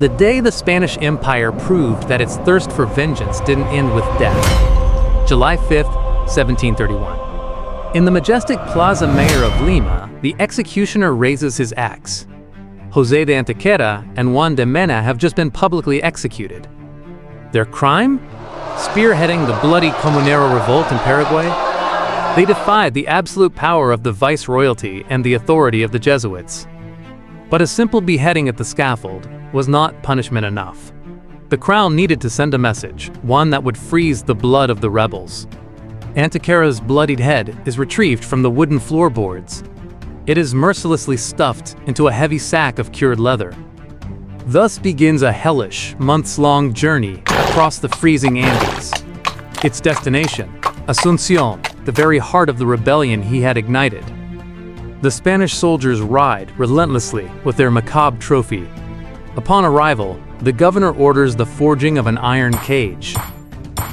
The day the Spanish Empire proved that its thirst for vengeance didn't end with death. July 5th, 1731. In the majestic Plaza Mayor of Lima, the executioner raises his axe. José de Antequera and Juan de Mena have just been publicly executed. Their crime? Spearheading the bloody Comunero Revolt in Paraguay? They defied the absolute power of the viceroyalty and the authority of the Jesuits. But a simple beheading at the scaffold was not punishment enough. The crown needed to send a message, one that would freeze the blood of the rebels. Antequera's bloodied head is retrieved from the wooden floorboards. It is mercilessly stuffed into a heavy sack of cured leather. Thus begins a hellish, months-long journey across the freezing Andes. Its destination, Asunción, the very heart of the rebellion he had ignited. The Spanish soldiers ride relentlessly with their macabre trophy. Upon arrival, the governor orders the forging of an iron cage,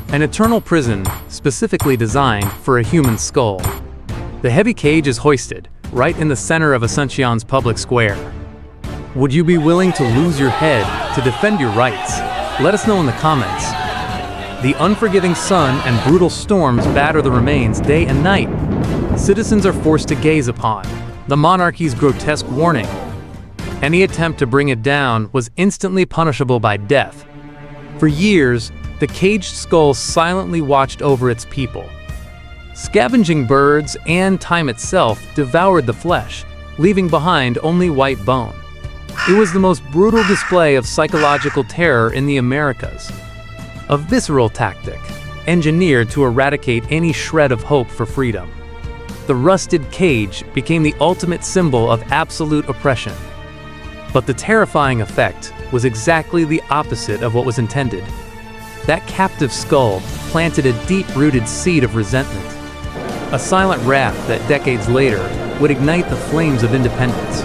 an eternal prison specifically designed for a human skull. The heavy cage is hoisted right in the center of Asunción's public square. Would you be willing to lose your head to defend your rights? Let us know in the comments. The unforgiving sun and brutal storms batter the remains day and night. Citizens are forced to gaze upon the monarchy's grotesque warning. Any attempt to bring it down was instantly punishable by death. For years, the caged skull silently watched over its people. Scavenging birds and time itself devoured the flesh, leaving behind only white bone. It was the most brutal display of psychological terror in the Americas. A visceral tactic, engineered to eradicate any shred of hope for freedom. The rusted cage became the ultimate symbol of absolute oppression. But the terrifying effect was exactly the opposite of what was intended. That captive skull planted a deep-rooted seed of resentment, a silent wrath that decades later would ignite the flames of independence.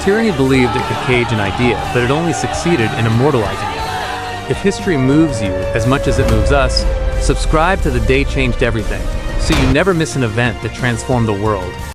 Tyranny believed it could cage an idea, but it only succeeded in immortalizing it. If history moves you as much as it moves us, subscribe to The Day Changed Everything, so you never miss an event that transformed the world.